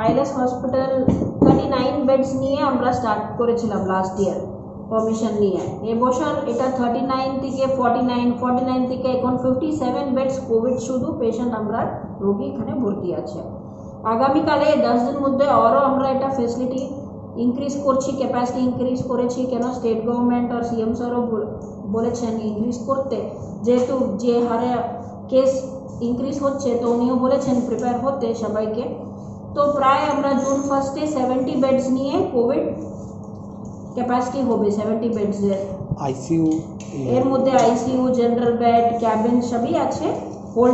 ILS hospital 39 beds নিয়ে আমরা start করেছিলাম লাস্ট ইয়ার পারমিশন নিয়ে। এবছর এটা 39 থেকে 49 থেকে এখন 57 বেডস কোভিড শুধু পেশেন্ট আমরা রোগী এখানে ভর্তি আছে। আগামীকালে 10 দিন মধ্যে আরও আমরা এটা ফেসিলিটি ইনক্রিজ করছি, ক্যাপাসিটি ইনক্রিজ করেছি। কেন স্টেট গভর্নমেন্ট আর সিএম স্যারও বলেছেন ইনক্রিজ করতে, যেহেতু যে হারে কেস ইনক্রিজ হচ্ছে, তো উনিও বলেছেন প্রিপেয়ার হতে সবাইকে। তো প্রায় আমরা জুন 1 70 বেডস নিয়ে কোভিড ক্যাপাসিটি হবে 70 বেডসের। আইসিইউ এর মধ্যে আইসিইউ, জেনারেল বেড, ক্যাবিন সবই আছে।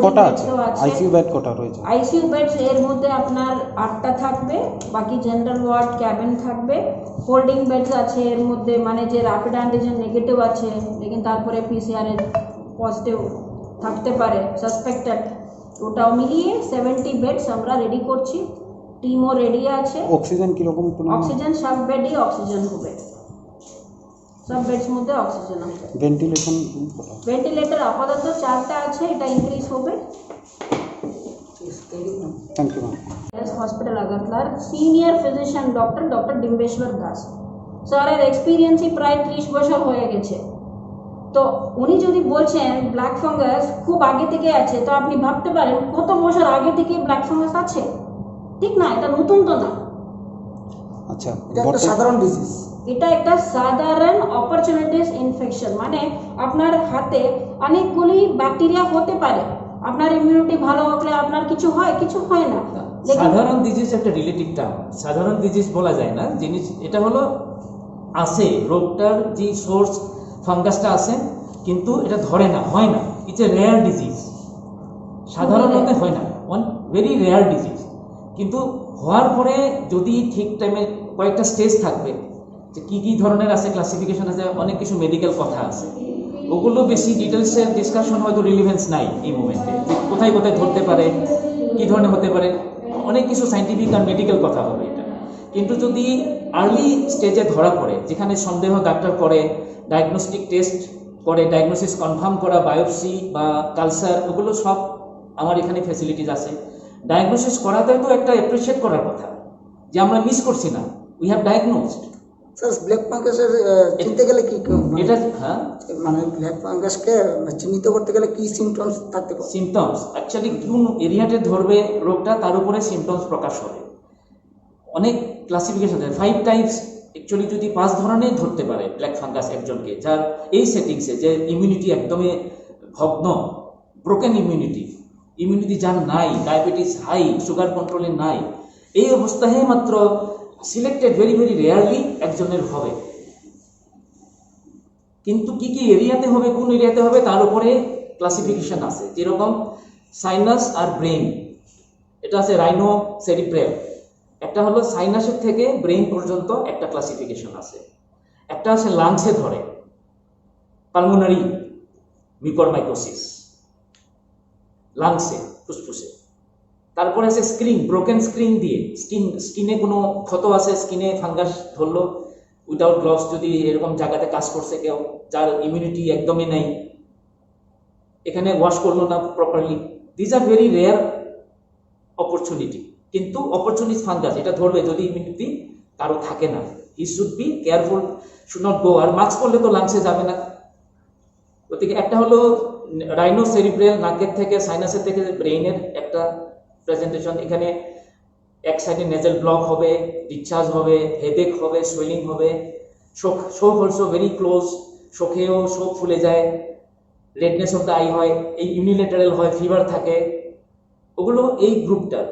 কটা আছে? আইসিইউ বেড কটা রয়েছে? আইসিইউ বেডস এর মধ্যে আপনার 8টা থাকবে, বাকি জেনারেল ওয়ার্ড, ক্যাবিন থাকবে। হোল্ডিং বেডস আছে এর মধ্যে, মানে যে র্যাপিড অ্যান্টিজেন নেগেটিভ আছে লেকিন তারপরে পিসিআর এর পজিটিভ থাকতে পারে সাসপেক্টেড, ওটাও মিলিয়ে 70 বেডস আমরা রেডি করছি। টিমও রেডি আছে। অক্সিজেন কিরকম? অক্সিজেন সব বেডই অক্সিজেন হবে, সব বেডস মধ্যে অক্সিজেন হবে। ভেন্টিলেশন কটা? ভেন্টিলেটর আপাতত 4টা আছে, এটা ইনক্রিজ হবে। Thank you ma'am. হসপিটাল আগরতলার senior physician doctor Dimbeshwar Das স্যারের এক্সপিরিয়েন্সই প্রায় 30 বছর হয়ে গেছে। তো উনি যদি বলছেন ব্ল্যাক ফাঙ্গাস খুব আগে থেকে আছে, তো আপনি ভাবতে পারেন কত বছর আগে থেকে ব্ল্যাক ফাঙ্গাস আছে, ঠিক না? এটা নতুন তো না। আচ্ছা, এটা একটা সাধারণ ডিজিজ। এটা একটা সাধারণ অপরচুনিটিস ইনফেকশন, মানে আপনার হাতে অনেকগুলি ব্যাকটেরিয়া হতে পারে, আপনার ইমিউনিটি ভালো হলে আপনার কিছু হয়, কিছু হয় না। সাধারণ ডিজিজ একটা রিলেটিভ টার্ম, সাধারণ ডিজিজ বলা যায় না। জিনিস এটা হলো আছে, রোগটার যে সোর্স ফাঙ্গাসটা আছে, কিন্তু এটা ধরে না, হয় না। ইটস এ রেয়ার ডিজিজ, সাধারণত হয় না, ওয়ান ভেরি রেয়ার ডিজিজ। কিন্তু হওয়ার পরে যদি ঠিক টাইমে কয়েকটা স্টেজ থাকবে, যে কী কী ধরনের আছে, ক্লাসিফিকেশন আছে, অনেক কিছু মেডিকেল কথা আছে, ওগুলো বেশি ডিটেলসের ডিসকাশন হয়তো রিলিভেন্স নাই এই মুমেন্টে। কোথায় কোথায় ধরতে পারে, কী ধরনের হতে পারে, অনেক কিছু সাইন্টিফিক আর মেডিকেল কথা হবে এটা। কিন্তু যদি আর্লি স্টেজে ধরা পড়ে, যেখানে সন্দেহ ডাক্তার করে, ডায়াগনস্টিক টেস্ট করে, ডায়াগনোসিস কনফার্ম করা, বায়োপসি বা কালচার, ওগুলো সব আমার এখানে ফ্যাসিলিটিস আছে। ডায়াগনোসিস করাতেও তো একটা অ্যাপ্রিসিয়েট করার কথা, যে আমরা মিস করছি না, we have diagnosed. Sir, black ফাঙ্গাসের চিনতে গেলে কি এটা হ্যাঁ, মানে ব্ল্যাক ফাঙ্গাসকে চিহ্নিত করতে গেলে কি সিমটমস থাকতে পারে? সিমটমস অ্যাকচুয়ালি কোন এরিয়াতে ধরবে রোগটা, তার উপরে সিমটমস প্রকাশ হবে। অনেক ক্লাসিফিকেশন আছে, 5 টাইপস অ্যাকচুয়ালি। যদি 5 ধরনের ধরতে পারে ব্ল্যাক ফাঙ্গাস একজনকে, যার এই সেটিংসে যে ইমিউনিটি একদমই ভগ্ন, ব্রোকেন ইমিউনিটি যার নাই, ডায়াবেটিস হাই, সুগার কন্ট্রোলে নাই, এই অবস্থায় মাত্র সিলেক্টেড ভেরি ভেরি রেয়ারলি একজনের হবে। কিন্তু কি কি এরিয়াতে হবে, কোন এরিয়াতে হবে, তার উপরে ক্লাসিফিকেশন আছে। যেরকম সাইনাস আর ব্রেন, এটা আছে রাইনো সেরিব্রাল। একটা হলো সাইনাসের থেকে ব্রেন পর্যন্ত একটা ক্লাসিফিকেশন আছে। একটা আছে লাংসে ধরে, পালমোনারি মিউকরমাইকোসিস, লাংসে, ফুসফুসে। তারপরে আছে স্ক্রিন, ব্রোকেন স্ক্রিন দিয়ে, স্কিনে কোনো ক্ষত আছে, স্কিনে ফাঙ্গাস ধরলো উইদাউট গ্লোভস, যদি এরকম জায়গাতে কাজ করছে কেউ, যার ইমিউনিটি একদমই নেই, এখানে ওয়াশ করলো না properly, these are very rare opportunity. কিন্তু অপরচুনিটি ফাঙ্গাস এটা ধরবে যদি ইমিউনিটি কারো থাকে না। He should be careful, should not go. আর মাস্ক করলে তো লাংসে যাবে না। গতিকে একটা হলো রাইনো সেরিব্রাল, নাকের থেকে, সাইনাসের থেকে ব্রেইনের একটা প্রেজেন্টেশন। এখানে এক সাইডে নেজেল ব্লক হবে, ডিসচার্জ হবে, হেডেক হবে, সোয়েলিং হবে, শোক অলসো ভেরি ক্লোজ, শোকেও শোক ফুলে যায়, রেডনেস অফ দ্য আই হয়, এই ইউনিলেটারাল হয়, ফিভার থাকে, ওগুলো এই গ্রুপটার।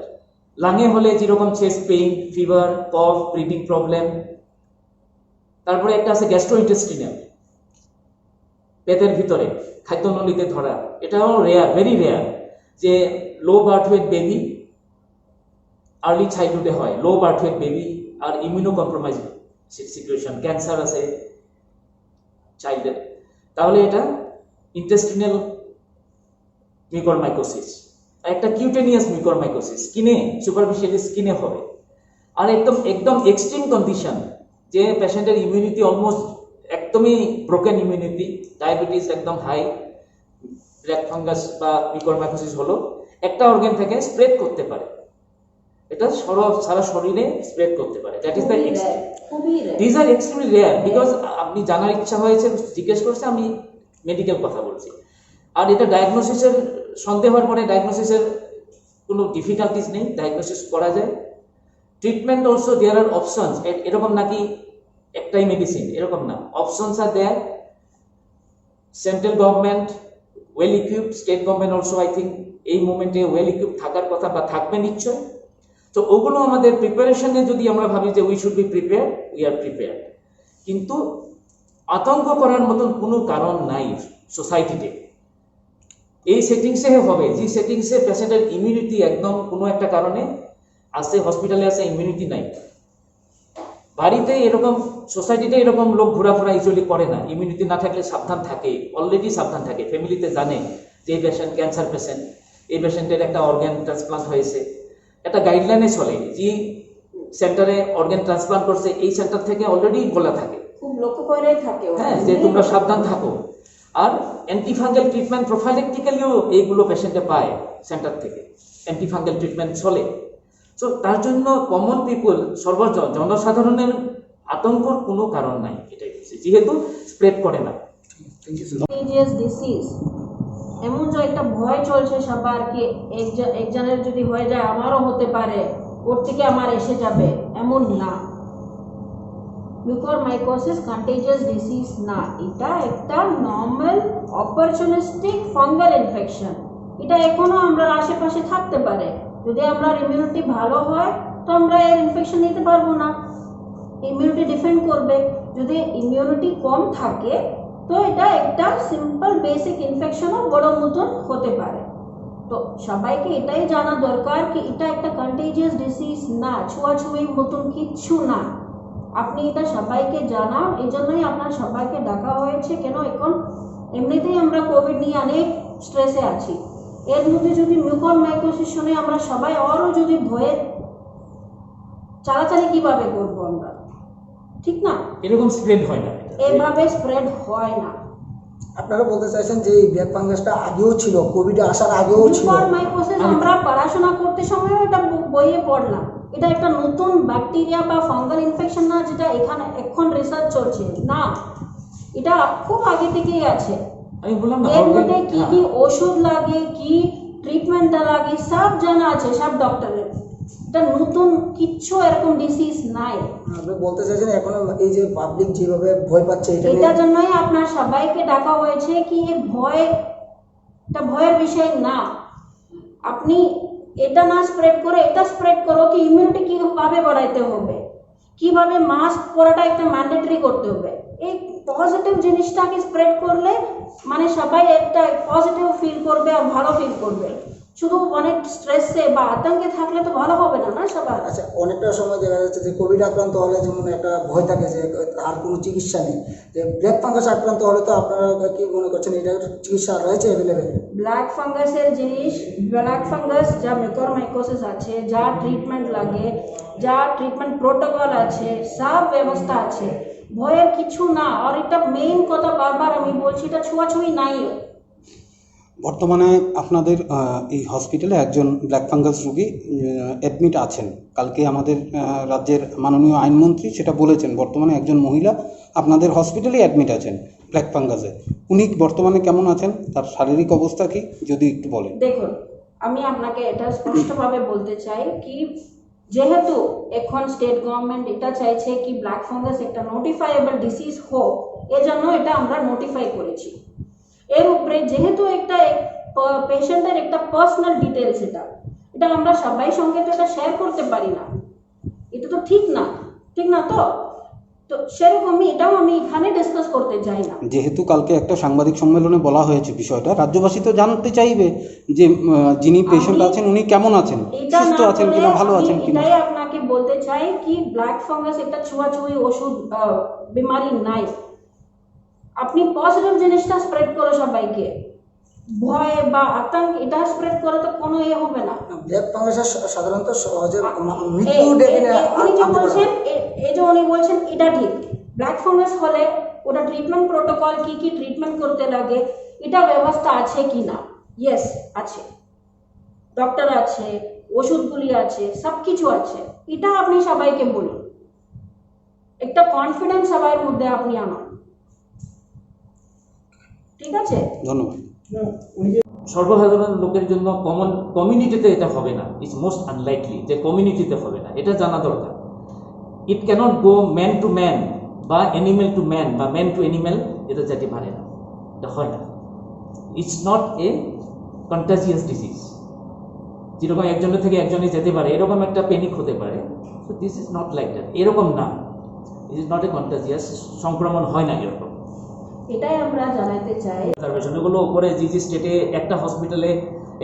লাঙে হলে যেরকম চেস্ট পেইন, ফিভার, কফ, ব্রিদিং প্রবলেম। তারপরে একটা আছে গ্যাস্ট্রোইন্টেস্টিনাল, পেটের ভিতরে খাদ্যনলীতে ধরা, এটাও রেয়ার, ভেরি রেয়ার। যে low birth weight baby, early চাইল্ডহুডে হয়, লো বার্থ ওয়েট বেবি আর ইমিউনো কম্প্রোমাইজ সিচুয়েশন, ক্যান্সার আছে চাইল্ডের, তাহলে এটা ইন্টেস্টিনাল মিউকরমাইকোসিস। একটা কিউটেনিয়াস মিউকরমাইকোসিস, স্কিনে, সুপারফিশিয়ালি স্কিনে হবে। আর একদম একদম এক্সট্রিম কন্ডিশন, যে পেশেন্টের ইমিউনিটি অলমোস্ট একদমই ব্রোকেন ইমিউনিটি, ডায়াবেটিস একদম হাই, ব্ল্যাক ফাঙ্গাস বা মিউকরমাইকোসিস হলো একটা অর্গান থেকে স্প্রেড করতে পারে। এটা সারা শরীরে স্প্রেড করতে পারে। দ্যাট ইজ দ্য খুবই rare, খুবই rare। This are extremely rare because আপনি জানার ইচ্ছা হয়েছে, জিজ্ঞেস করছে, আমি মেডিকেল কথা বলছি। আর এটা ডায়াগনোসিসের সন্দেহ হওয়ার পরে ডায়াগনোসিসের কোনো ডিফিকাল্টিস নেই, ডায়াগনোসিস করা যায়। Treatment also there are options, এরকম নাকি একটাই মেডিসিন এরকম না, options are there. Central government well equipped, state government also I think এই মুভমেন্টে ওয়েল ইকুইপড থাকার কথা বা থাকবে নিশ্চয়। তো ওগুলো আমাদের প্রিপারেশনে যদি আমরা ভাবি যে we should be prepare, we are prepare. কিন্তু আতঙ্ক করার মতন কোনো কারণ নাই সোসাইটিতে। এই সেটিংসে হবে যে সেটিংসে পেশেন্টের ইমিউনিটি একদম কোনো একটা কারণে আসে, হসপিটালে আসে ইমিউনিটি নাই। বাড়িতে এরকম, সোসাইটিতে এরকম লোক ঘোরাফেরা ইউজুয়ালি করে না, ইমিউনিটি না থাকলে সাবধান থাকে, অলরেডি সাবধান থাকে। ফ্যামিলিতে জানে যে এই পেশেন্ট ক্যান্সার পেশেন্ট, এই পেশেন্টের একটা অর্গান ট্রান্সপ্লান্ট হয়েছে, একটা গাইডলাইনে চলে যে সেন্টারে অর্গান ট্রান্সপ্লান্ট করছে এই সেন্টার থেকে অলরেডি বলা থাকে, খুব লক্ষ্য করেই থাকে ওরা। হ্যাঁ, যে তোমরা সাবধান থাকো। আর অ্যান্টিফাঙ্গাল ট্রিটমেন্ট প্রোফাইলেকটিক্যালিও এইগুলো পেশেন্টে পায় সেন্টার থেকে, অ্যান্টিফাঙ্গাল ট্রিটমেন্ট চলে। তো তার জন্য কমন পিপল, জনসাধারণের আতঙ্কর কোনো কারণ নাই, এটাই বলছি, যেহেতু স্প্রেড করে না। কন্টেজিয়াস ডিসিজ, এমন যে একটা ভয় চলছে সবার কি একজনের যদি হয়ে যায় আমারও হতে পারে, ওর থেকে আমার এসে যাবে, এমন না। মিউকরমাইকোসিস কন্টেজিয়াস ডিসিজ না, এটা একটা নর্মাল অপরচুনিস্টিক ফাঙ্গাল ইনফেকশন। এটা এখনো আমরা আশেপাশে থাকতে পারে, যদি আমরা ইমিউনিটি ভালো হয় তো আমরা এর ইনফেকশন নিতে পারবো না, ইমিউনিটি ডিফেন্ড করবে। যদি ইমিউনিটি কম থাকে তো এটা একটা সিম্পল বেসিক ইনফেকশনও বড় মতন হতে পারে। তো সবাইকে এটাই জানা দরকার কি এটা একটা কন্টেজিয়াস ডিসিজ না, ছোঁয়াছুঁয়ির মতন কিচ্ছু না। আপনি এটা সবাইকে জানান, এই জন্যই আপনার সবাইকে ডাকা হয়েছে। কেন এখন এমনিতেই আমরা কোভিড নিয়ে অনেক স্ট্রেসে আছি, এর মধ্যে যদি মিউকরমাইকোসিস শুনে আমরা সবাই আরও যদি ভয়ে চালাচালি কিভাবে করবো আমরা, ঠিক না? এরকম স্প্রেড হয় না, এভাবে স্প্রেড হয় না। আপনারা বলতে চাইছেন যে এই ব্ল্যাক ফাঙ্গাসটা আগেও ছিল, কোভিড আসার আগেও ছিল? মিউকরমাইকোসিস আমরা পড়াশোনা করতে সময় এটা বইয়ে পড়লাম, এটা একটা নতুন ব্যাকটেরিয়া বা ফাঙ্গাল ইনফেকশন না যেটা এখানে এখন রিসার্চ চলছে না, এটা খুব আগে থেকেই আছে। আমি বললাম না, এর মধ্যে কি কি ওষুধ লাগে, কি ট্রিটমেন্টটা লাগে সব জানা আছে সব ডক্টরের। এটা নতুন কিচ্ছু এরকম ডিসিজ নাই। আপনি বলতে চাইছেন এখন এই যে পাবলিক যেভাবে ভয় পাচ্ছে এটা নিয়ে? এটার জন্যই আপনার সবাইকে ডাকা হয়েছে কি এর এটা ভয়ের বিষয় না। আপনি এটা না স্প্রেড করে এটা স্প্রেড করো কি ইমিউনিটি কিভাবে বাড়াইতে হবে, কিভাবে মাস্ক পরাটা একটা ম্যান্ডেটরি করতে হবে। এই পজিটিভ জিনিসটাকে স্প্রেড করলে মানে সবাই একটা পজিটিভ ফিল করবে আর ভালো ফিল করবে। শুধু অনেক স্ট্রেসে বা আতঙ্কে থাকলে তো ভালো হবে না না সবার। আচ্ছা, অনেকটা সময় দেখা যাচ্ছে যে কোভিড আক্রান্ত হলে যেমন একটা ভয় থাকে যে আর কোনো চিকিৎসা নেই, যে ব্ল্যাক ফাঙ্গাস আক্রান্ত হলে তো আপনারা কি মনে করছেন এটার চিকিৎসা রয়েছে অ্যাভেলেবেল? ব্ল্যাক ফাঙ্গাসের জিনিস, ব্ল্যাক ফাঙ্গাস যা মিউকরমাইকোসিস আছে, যা ট্রিটমেন্ট লাগে, যা ট্রিটমেন্ট প্রোটোকল আছে, সব ব্যবস্থা আছে, ভয়ের কিছু না। আর এটা মেইন কথা বারবার আমি বলছি, এটা ছোঁয়াছুঁয়ি নাই। বর্তমানে আপনাদের এই হসপিটালে একজন ব্ল্যাক ফাঙ্গাস রোগী অ্যাডমিট আছেন। কালকে আমাদের রাজ্যের মাননীয় আইনমন্ত্রী সেটা বলেছেন, বর্তমানে একজন মহিলা আপনাদের হসপিটালে অ্যাডমিট আছেন ব্ল্যাক ফাঙ্গাসে। উনি বর্তমানে কেমন আছেন, তার শারীরিক অবস্থা কি যদি একটু বলেন? দেখুন, আমি আপনাকে এটা স্পষ্টভাবে বলতে চাই কি যেহেতু এখন স্টেট গভর্নমেন্ট এটা চাইছে কি ব্ল্যাক ফাঙ্গাস একটা নোটিফাইয়েবল ডিসিজ হোক, এজন্য এটা আমরা নোটিফাই করেছি। এর উপরে যেহেতু একটা পেশেন্টের একটা পার্সোনাল ডিটেলস, এটা আমরা সবাই সঙ্গে তো এটা শেয়ার করতে পারি না, এটা তো ঠিক না, ঠিক না? তো সেরকমই এটাও আমি এখানে ডিসকাস করতে চাই না। যেহেতু কালকে একটা সাংবাদিক সম্মেলনে বলা হয়েছে বিষয়টা, রাজ্যবাসী তো জানতে চাইবে যে যিনি পেশেন্ট আছেন উনি কেমন আছেন, সুস্থ আছেন কিনা, ভালো আছেন কিনা। এটাই আপনাকে বলতে চাই কি ব্ল্যাক ফাঙ্গাস একটা ছোঁয়াছুঁয়ি ওষুধ বিমারি নাই। আপনি পজিটিভ জিনিসটা স্প্রেড করো সবাইকে, ভয় বা আতঙ্ক এটা স্প্রেড করে তো কোনো হবে না। ব্ল্যাক ফাঙ্গাস সাধারণত সহজে মৃত্যু ডেকে উনি বলছেন এটা ঠিক। ব্ল্যাক ফাঙ্গাস হলে ওটা ট্রিটমেন্ট প্রোটোকল কি কি ট্রিটমেন্ট করতে লাগে এটা ব্যবস্থা আছে কি না? ইয়েস আছে, ডক্টর আছে, ওষুধগুলি আছে, সব কিছু আছে। এটা আপনি সবাইকে বলুন, একটা কনফিডেন্স সবার মধ্যে আপনি আনুন, ঠিক আছে? ধন্যবাদ। সর্বসাধারণ লোকের জন্য কমন কমিউনিটিতে এটা হবে না, ইটস মোস্ট আনলাইকলি যে কমিউনিটিতে হবে না, এটা জানা দরকার। It can't go man to man বা অ্যানিমেল টু ম্যান বা ম্যান টু অ্যানিমেল, এটা যেতে পারে না, এটা হয় না। It's not a contagious disease, যেরকম একজনের থেকে একজনে যেতে পারে এরকম একটা প্যানিক হতে পারে, so this is not like that, এরকম না, it is not a contagious, সংক্রমণ হয় না এরকম। এটাই আমরা জানাতে চাই। অবজারভেশন এগুলো উপরে যে স্টেটে একটা হসপিটালে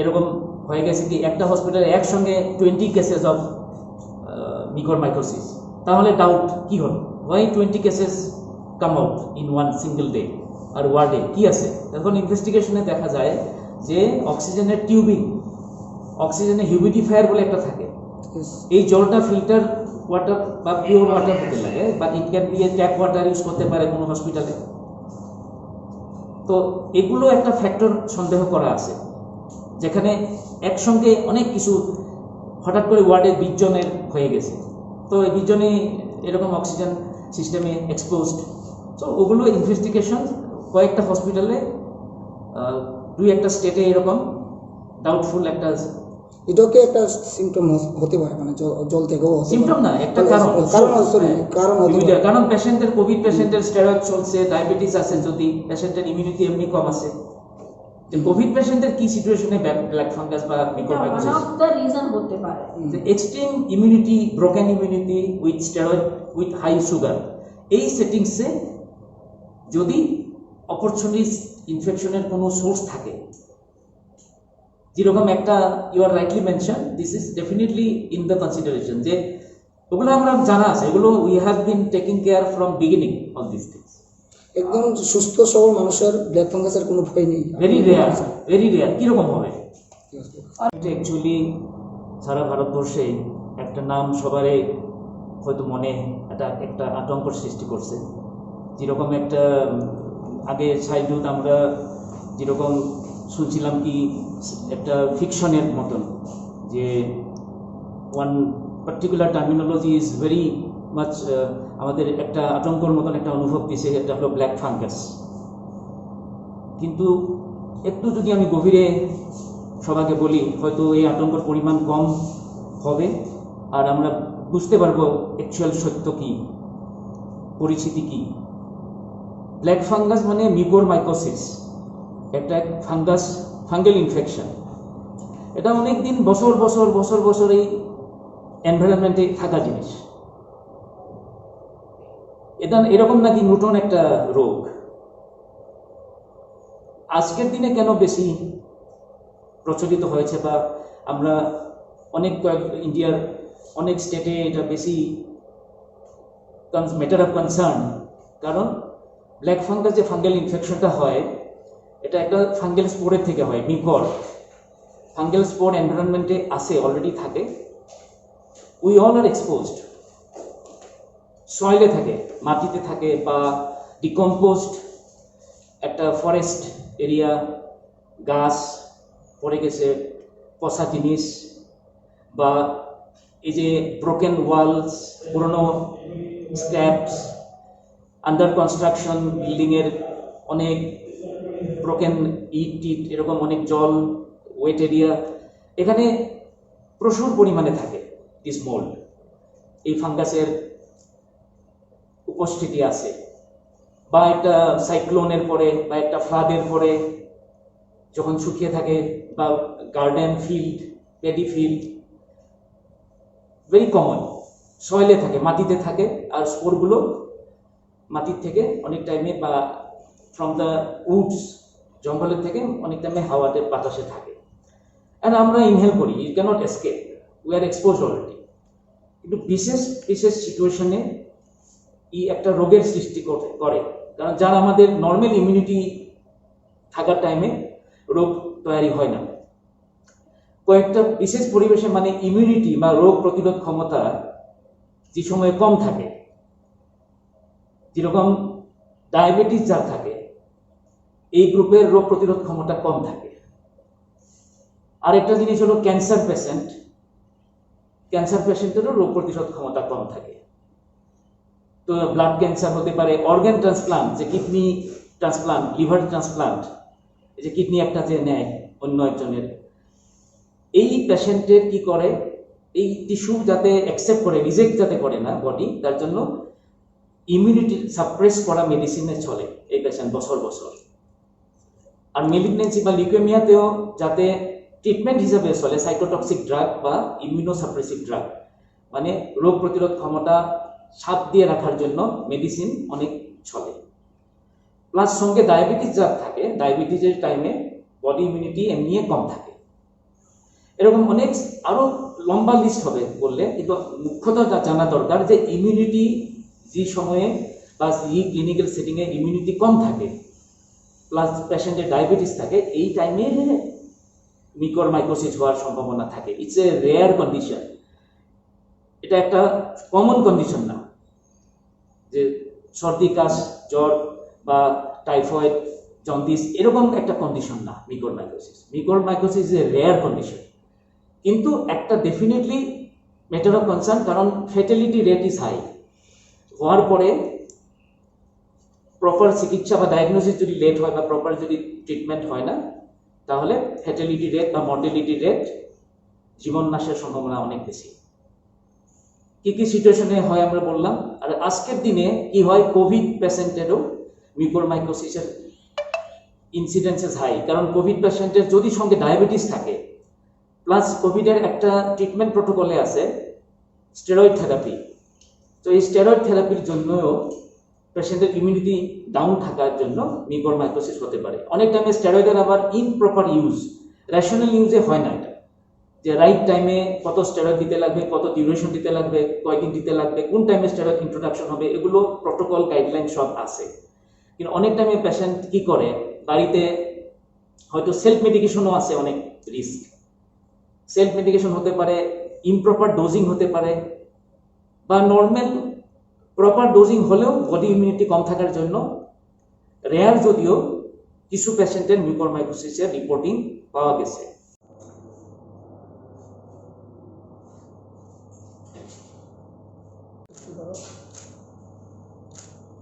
এরকম হয়ে গেছে কি একটা হসপিটালে একসঙ্গে 20 কেসেস অফ মিকরমাইকোসিস, তাহলে ডাউট কি হলো, why 20 cases come out in one single day আর ওয়ার্ডে কি আছে? এখন ইনভেস্টিগেশনে দেখা যায় যে অক্সিজেনের টিউবিং, অক্সিজেনের হিউমিডিফায়ার বলে একটা থাকে, এই জলটা ফিল্টার ওয়াটার বা পিওর ওয়াটার হতে লাগে, but it can B A tap water use করতে পারে কোনো হসপিটালে। তো এগুলো একটা ফ্যাক্টর সন্দেহ করা আছে, যেখানে একসঙ্গে অনেক কিছু হঠাৎ করে ওয়ার্ডে 20 জনের হয়ে গেছে, তো এই 20 জনই এরকম অক্সিজেন সিস্টেমে এক্সপোজড। তো ওগুলো ইনভেস্টিগেশন কয়েকটা হসপিটালে, 2-1টা স্টেটে এরকম ডাউটফুল একটা, এটাকে একটা সিমটম হতে পারে, মানে জল থেকেও হতে পারে। সিমটম না, একটা কারণ হতে পারে। কারণ পেশেন্টের কোভিড পেশেন্টের স্টেরয়েড চলছে, ডায়াবেটিস আছে, যদি পেশেন্টের ইমিউনিটি এমনি কম আছে, যে কোভিড পেশেন্টের কি সিচুয়েশনে ব্ল্যাক ফাঙ্গাস বা one mucormycosis, of the reason হতে পারে। যে extreme immunity, broken immunity with steroid with high sugar, এই সেটিংসে যদি অপরচুনিটিস ইনফেকশনের কোনো সোর্স থাকে, যেরকম একটা you are rightly mention, this is definitely in the consideration, যে ওগুলো আমরা জানা আছে, এগুলো we have been taking care from beginning all this things. একদম সুস্থ সবল মানুষের ব্ল্যাক ফাঙ্গাসের কোনো ভয় নেই। ভেরি রেয়ার, কীরকম হবে? অ্যাকচুয়ালি সারা ভারতবর্ষে একটা নাম সবারই হয়তো মনে একটা আতঙ্কর সৃষ্টি করছে, যেরকম একটা আগে চাইল্ডহুড আমরা যেরকম শুনছিলাম কি একটা ফিকশনের মতন, যে one particular terminology is very much আমাদের একটা আতঙ্কর মতন একটা অনুভব দিয়েছে, এটা হলো ব্ল্যাক ফাঙ্গাস। কিন্তু একটু যদি আমি গভীরে সবাইকে বলি, হয়তো এই আতঙ্কর পরিমাণ কম হবে, আর আমরা বুঝতে পারবো অ্যাকচুয়াল সত্য কি, পরিস্থিতি কি। ব্ল্যাক ফাঙ্গাস মানে মিকরমাইকোসিস, একটা ফাঙ্গাস, ফাঙ্গেল ইনফেকশন। এটা অনেক দিন বছর বছর বছর বছর এই এনভায়রনমেন্টে থাকা জিনিস। এটা এরকম নাকি নতুন একটা রোগ। আজকের দিনে কেন বেশি প্রচলিত হয়েছে, বা আমরা অনেক ইন্ডিয়ার অনেক স্টেটে এটা বেশি ম্যাটার অফ কনসার্ন, কারণ ব্ল্যাক ফাঙ্গাস যে ফাঙ্গেল ইনফেকশনটা হয়, এটা একটা ফাঙ্গেল স্পোরের থেকে হয়। মিকর ফাঙ্গেল স্পোর এনভায়রনমেন্টে আসে, অলরেডি থাকে, উই অল আর এক্সপোজড, সয়েলে থাকে, মাটিতে থাকে, বা ডিকম্পোজড একটা ফরেস্ট এরিয়া, গাছ পড়ে গেছে, পচা জিনিস, বা এই যে ব্রোকেন ওয়ালস, পুরনো স্ক্র্যাপস, আন্ডার কনস্ট্রাকশন বিল্ডিংয়ের অনেক ব্রোকেন ইট এরকম অনেক জল, ওয়েট এরিয়া, এখানে প্রচুর পরিমাণে থাকে দিস মোল্ড। এই ফাঙ্গাসের উপস্থিতি আছে, বা একটা সাইক্লোনের পরে বা একটা ফ্লাডের পরে যখন শুকিয়ে থাকে, বা garden field, paddy field, very common, সয়েলে থাকে, মাটিতে থাকে, আর স্পোরগুলো মাটির থেকে অনেক টাইমে, বা ফ্রম দ্য উডস, জঙ্গলের থেকে অনেক টাইমে হাওয়াতে, বাতাসে থাকে, অ্যান্ড আমরা ইনহেল করি, it can't escape, we are expose already. কিন্তু বিশেষ বিশেষ সিচুয়েশনে একটা রোগের সৃষ্টি করে, কারণ যারা আমাদের নর্মাল ইমিউনিটি থাকার টাইমে রোগ তৈরি হয় না। কয়েকটা বিশেষ পরিবেশে, মানে ইমিউনিটি বা রোগ প্রতিরোধ ক্ষমতা যে সময়ে কম থাকে, যেরকম ডায়াবেটিস যার থাকে, এই গ্রুপের রোগ প্রতিরোধ ক্ষমতা কম থাকে। আরেকটা জিনিস হলো ক্যান্সার পেশেন্ট, ক্যান্সার পেশেন্টেরও রোগ প্রতিরোধ ক্ষমতা কম থাকে। তো ব্লাড ক্যান্সার হতে পারে, অর্গান ট্রান্সপ্লান্ট, যে কিডনি ট্রান্সপ্লান্ট, লিভার ট্রান্সপ্লান্ট, এই যে কিডনি একটা যে নেয় অন্য একজনের, এই পেশেন্টের কি করে, এই টিস্যু যাতে অ্যাকসেপ্ট করে, রিজেক্ট যাতে করে না বডি, তার জন্য ইমিউনিটি সাপ্রেস করা মেডিসিনে চলে এই পেশেন্ট বছর বছর। আর মেলিগনেন্সি বা লিউকেমিয়াতেও যাতে ট্রিটমেন্ট হিসেবে চলে সাইটোটক্সিক ড্রাগ বা ইমিউনোসাপ্রেসিভ ড্রাগ, মানে রোগ প্রতিরোধ ক্ষমতা সাপ দিয়ে রাখার জন্য মেডিসিন অনেক চলে। প্লাস সঙ্গে ডায়াবেটিস যার থাকে, ডায়াবেটিসের টাইমে বডি ইমিউনিটি এমনি কম থাকে। এরকম অনেক আরো লম্বা লিস্ট হবে বললে, কিন্তু মুখ্যত জানা দরকার যে ইমিউনিটি যে সময়ে বা যে ক্লিনিক্যাল সেটিংয়ে ইমিউনিটি কম থাকে, প্লাস পেশেন্টের ডায়াবেটিস থাকে, এই টাইমে মিকরমাইকোসিস হওয়ার সম্ভাবনা থাকে। ইটস এ রেয়ার কন্ডিশন, এটা একটা কমন কন্ডিশন না যে সর্দি কাশ জ্বর বা টাইফয়েড জন্ডিস এরকম একটা কন্ডিশন না মিকরমাইকোসিস। মিকরমাইকোসিস ইজ এ রেয়ার কন্ডিশন, কিন্তু একটা ডেফিনেটলি ম্যাটার অফ কনসার্ন, কারণ ফেটালিটি রেট ইজ হাই। হওয়ার পরে প্রপার চিকিৎসা বা ডায়াগনোসিস যদি লেট হয় বা প্রপার যদি ট্রিটমেন্ট হয় না, তাহলে ফ্যাটালিটি রেট বা মর্টালিটি রেট, জীবন নাশের সম্ভাবনা অনেক বেশি। কি কি সিচুয়েশনে হয় আমরা বললাম। আর আজকের দিনে কি হয়, কোভিড পেশেন্টেরও মিকরমাইকোসিসের ইনসিডেন্সেস হাই, কারণ কোভিড পেশেন্টের যদি সঙ্গে ডায়াবেটিস থাকে, প্লাস কোভিডের একটা ট্রিটমেন্ট প্রোটোকলে আছে স্টেরয়েড থেরাপি। তো এই স্টেরয়েড থেরাপির জন্যও পেশেন্টের ইমিউনিটি ডাউন থাকার জন্য মিকরমাইকোসিস হতে পারে। অনেক টাইমে স্টেরয়েডের আবার ইমপ্রপার ইউজ, রেশনাল ইউজে হয় না এটা, যে রাইট টাইমে কত স্টেরয়েড দিতে লাগবে, কত ডিউরেশন দিতে লাগবে, কয়দিন দিতে লাগবে, কোন টাইমে স্টেরয়েড ইন্ট্রোডাকশন হবে, এগুলো প্রোটোকল গাইডলাইন সব আছে। কিন্তু অনেক টাইমে পেশেন্ট কি করে, বাড়িতে হয়তো সেলফ মেডিকেশনও আছে, অনেক রিস্ক। সেলফ মেডিকেশন হতে পারে, ইমপ্রপার ডোজিং হতে পারে, বা নর্মাল প্রপার ডোজিং হলেও বডি ইমিউনিটি কম থাকার জন্য রেয়ার যদিও কিছু পেশেন্টের মিকরমাইকোসিসের রিপোর্টিং পাওয়া গেছে।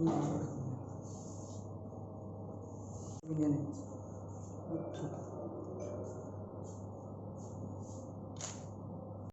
না